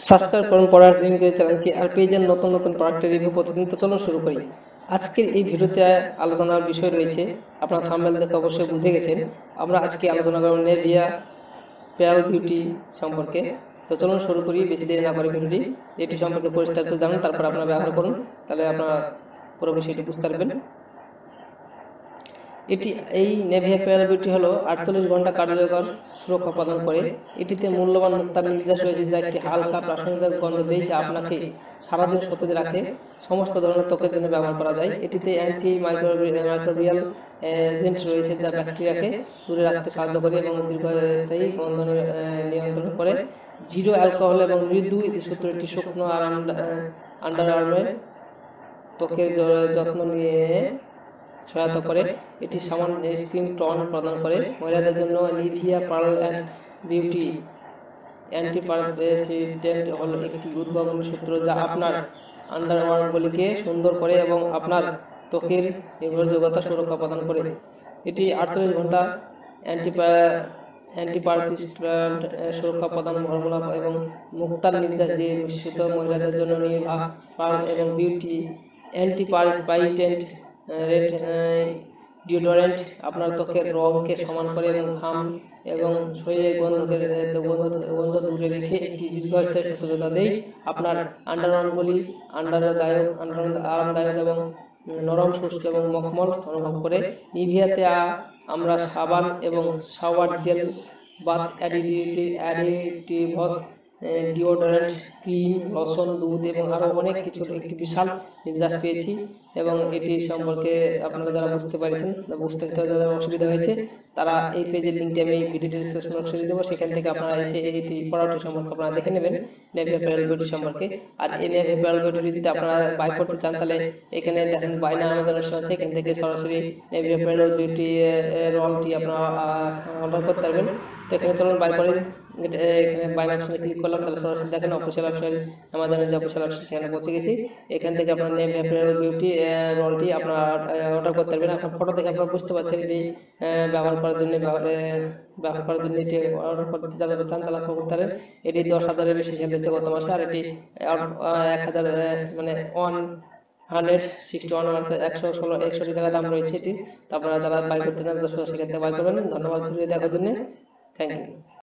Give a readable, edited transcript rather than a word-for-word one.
Subscribe করুন product review চ্যানেলকে আর পেয়ে যান নতুন নতুন প্রোডাক্টের রিভিউ প্রতিদিন। তো চলুন শুরু করি। আজকের এই ভিডিওতে আলোচনার বিষয় রয়েছে, আপনারা থাম্বনেল দেখে অবশ্যই বুঝে গেছেন, আমরা আজকে আলোচনা করব নেভিয়া পেয়াল বিউটি সম্পর্কে। তো চলুন শুরু করি, বেশি দেরি না করে ভিডিওটি এটি সম্পর্কে পরিষ্কার জানুন, তারপর আপনারা ব্যবহার করুন, তাহলে আপনারা পুরো বিষয়টি বুঝতে পারবেন। এটি এই নেভিয়া পেয়ার বিউটি হলো 48 ঘন্টা কার্যকর সুরক্ষা প্রদান করে। এটিতে মূল্যবান মুক্তার নির্যাস রয়েছে, যা একটি হালকা প্রাসঙ্গিক গন্ধ দেয়, যা আপনাকে সারাদিন সতেজ রাখে। সমস্ত ধরনের ত্বকের জন্য ব্যবহার করা যায়। এটিতে অ্যান্টি মাইক্রোবিয়াল এজেন্ট রয়েছে, যা ব্যাকটেরিয়াকে দূরে রাখতে সাহায্য করে এবং দীর্ঘস্থায়ী গন্ধ নিয়ন্ত্রণ করে। জিরো অ্যালকোহল এবং মৃদু সূত্র একটি শুকনো আন্ডার আর্মের ত্বকের যত্ন নিয়ে সহায়তা করে। এটি সামান্য স্কিন টোন প্রদান করে। মহিলাদের জন্য নিভিয়া পার্ল অ্যান্ড বিউটি অ্যান্টিপারসিডেন্ট হলো একটি উদ্ভাবনী সূত্র, যা আপনার আন্ডারওয়ার্মগুলিকে সুন্দর করে এবং আপনার ত্বকের নির্ভরযোগ্যতা সুরক্ষা প্রদান করে। এটি 48 ঘন্টা অ্যান্টিপারসিডেন্ট সুরক্ষা প্রদান ফর্মুলা এবং মুক্তার নির্যাস দিয়ে বিশেষিত। মহিলাদের জন্য নিভা পার্ল এবং বিউটি অ্যান্টিপারসিডেন্ট রেড ডিওডোরেন্ট আপনার ত্বকের রঙকে সমান করে এবং ঘাম এবং শরীরের গন্ধ দূরে রেখে একটি দীর্ঘস্থায়ী সতেজতা দেয়। আপনার আন্ডারওয়ার্মগুলি আরামদায়ক এবং নরম, শুষ্ক এবং মখমল অনুভব করে। নিভিয়াতে আমরা সাবান এবং shower gel, bath additives, deodorant, cream, lotion, দুধ এবং আরও অনেক কিছুর একটি বিশাল নির্যাস পেয়েছি। এবং এটি সম্পর্কে আপনারা যারা বুঝতে যাদের অসুবিধা হয়েছে, তারা এই পেজের লিঙ্কটি আমি ভিডিও ডিসক্রিপশন বক্সে দিয়ে দেবো, সেখান থেকে আপনারা এসে এই প্রোডাক্ট সম্পর্কে আপনারা দেখে নেবেন, নেভিয়া পেয়াল বিউটি সম্পর্কে। আর এই নেভিয়া পেয়াল বিউটি যদি আপনারা বাই করতে চান, তাহলে এখানে দেখেন বাই নাও আমাদের অপশন আছে, এখান থেকে সরাসরি নেভিয়া পেয়াল বিউটি রলটি আপনারা অর্ডার করতে পারবেন। তো এখানে চলুন বাই করে, এখানে বাই অপশনে ক্লিক করলাম, তাহলে সরাসরি দেখেন অফিসিয়াল ওয়েবসাইট, আমাদের যে অফিসিয়াল ওয়েবসাইট সেখানে পৌঁছে গেছি। এখান থেকে আপনার নেভিয়া পেয়াল বিউটি রলটি আপনারা অর্ডার করতে পারবেন। আপনার ফটো দেখে আপনারা বুঝতে পারছেন এটি ব্যবহার করার জন্য এটি অর্ডার করতে যারা চান তারা করতে পারেন। এটি 10,000-এর বেশি সেল হচ্ছে গত মাসে, আর এটি 1,000 মানে 161 160 টাকা দাম রয়েছে এটি। তো আপনারা যারা বাই করতে চান সেক্ষেত্রে বাই করবেন। ধন্যবাদ ভিডিও দেখার জন্য, থ্যাংক ইউ।